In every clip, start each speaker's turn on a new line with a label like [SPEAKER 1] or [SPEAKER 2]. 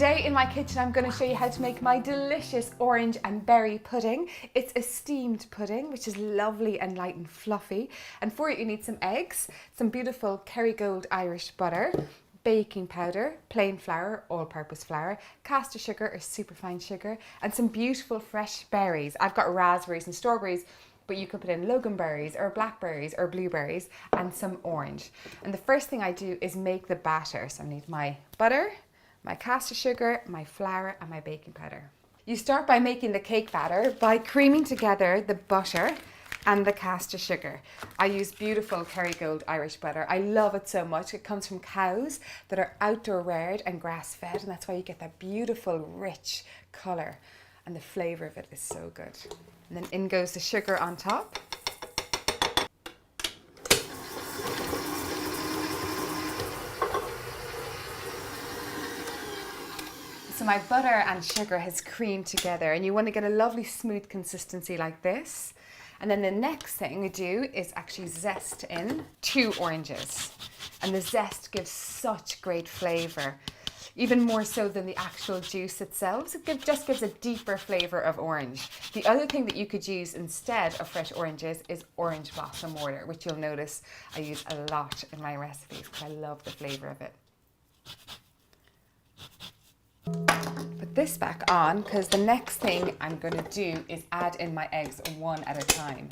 [SPEAKER 1] Today in my kitchen I'm going to show you how to make my delicious orange and berry pudding. It's a steamed pudding which is lovely and light and fluffy, and for it you need some eggs, some beautiful Kerrygold Irish butter, baking powder, plain flour, all-purpose flour, caster sugar or superfine sugar, and some beautiful fresh berries. I've got raspberries and strawberries, but you could put in loganberries or blackberries or blueberries and some orange. And the first thing I do is make the batter. So I need my butter, my caster sugar, my flour and my baking powder. You start by making the cake batter by creaming together the butter and the caster sugar. I use beautiful Kerrygold Irish butter. I love it so much. It comes from cows that are outdoor reared and grass fed, and that's why you get that beautiful rich colour, and the flavour of it is so good. And then in goes the sugar on top. So my butter and sugar has creamed together, and you want to get a lovely smooth consistency like this. And then the next thing we do is actually zest in 2 oranges. And the zest gives such great flavour, even more so than the actual juice itself. It just gives a deeper flavour of orange. The other thing that you could use instead of fresh oranges is orange blossom water, which you'll notice I use a lot in my recipes because I love the flavour of it. Put this back on because the next thing I'm going to do is add in my eggs one at a time.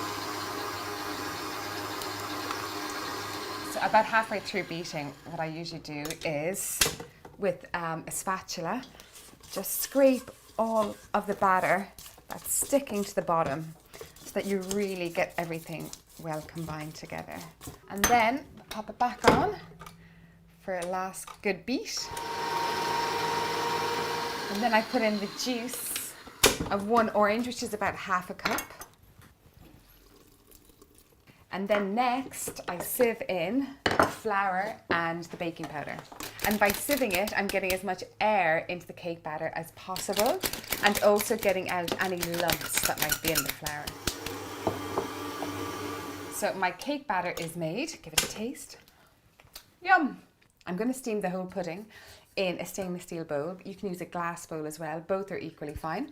[SPEAKER 1] So about halfway through beating, what I usually do is with a spatula just scrape all of the batter that's sticking to the bottom so that you really get everything well combined together. And then pop it back on for a last good beat. And then I put in the juice of 1 orange, which is about half a cup. And then next I sieve in the flour and the baking powder. And by sieving it, I'm getting as much air into the cake batter as possible, and also getting out any lumps that might be in the flour. So my cake batter is made. Give it a taste. Yum! I'm going to steam the whole pudding in a stainless steel bowl. You can use a glass bowl as well. Both are equally fine.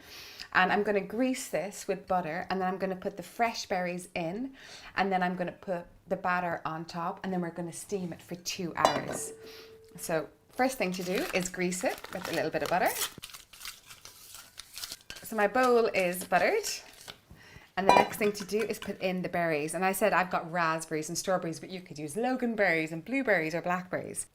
[SPEAKER 1] And I'm going to grease this with butter, and then I'm going to put the fresh berries in, and then I'm going to put the batter on top, and then we're going to steam it for 2 hours. So first thing to do is grease it with a little bit of butter. So my bowl is buttered. And the next thing to do is put in the berries. And I said I've got raspberries and strawberries, but you could use loganberries and blueberries or blackberries.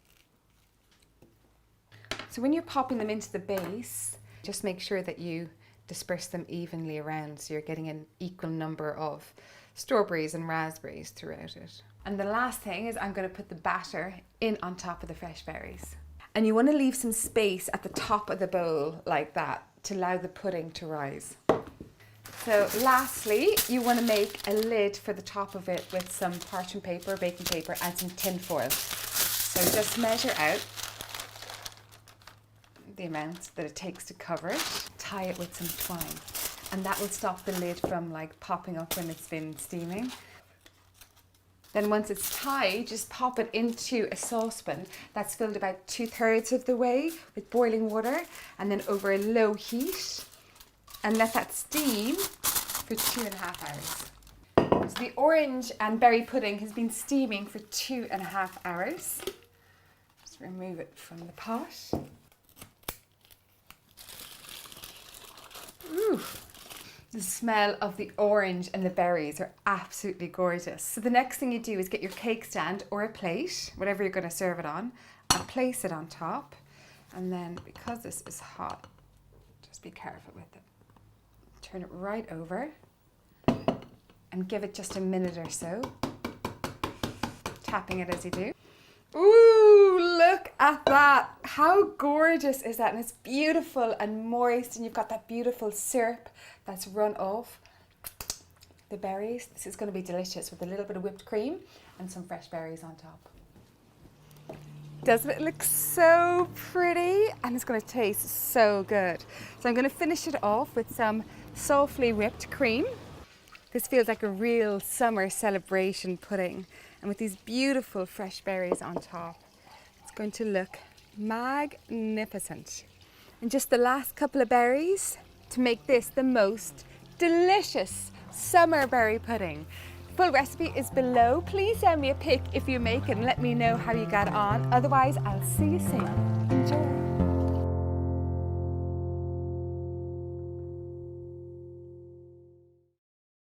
[SPEAKER 1] So when you're popping them into the base, just make sure that you disperse them evenly around so you're getting an equal number of strawberries and raspberries throughout it. And the last thing is I'm going to put the batter in on top of the fresh berries. And you want to leave some space at the top of the bowl like that to allow the pudding to rise. So lastly, you want to make a lid for the top of it with some parchment paper, baking paper and some tin foil. So just measure out the amount that it takes to cover it, tie it with some twine, and that will stop the lid from like popping up when it's been steaming. Then once it's tied, just pop it into a saucepan that's filled about 2/3 of the way with boiling water, and then over a low heat, and let that steam for 2.5 hours. So the orange and berry pudding has been steaming for 2.5 hours. Just remove it from the pot. Ooh, the smell of the orange and the berries are absolutely gorgeous. So the next thing you do is get your cake stand or a plate, whatever you're going to serve it on, and place it on top. And then because this is hot, just be careful with it. Turn it right over and give it just a minute or so, tapping it as you do. Ooh, look at that. How gorgeous is that? And it's beautiful and moist, and you've got that beautiful syrup that's run off the berries. This is going to be delicious with a little bit of whipped cream and some fresh berries on top. Doesn't it look so pretty? And it's going to taste so good. So I'm going to finish it off with some softly whipped cream. This feels like a real summer celebration pudding. And with these beautiful fresh berries on top, it's going to look magnificent. and just the last couple of berries to make this the most delicious summer berry pudding. Full recipe is below. Please send me a pic if you make it and let me know how you got on. Otherwise, I'll see you soon. Enjoy.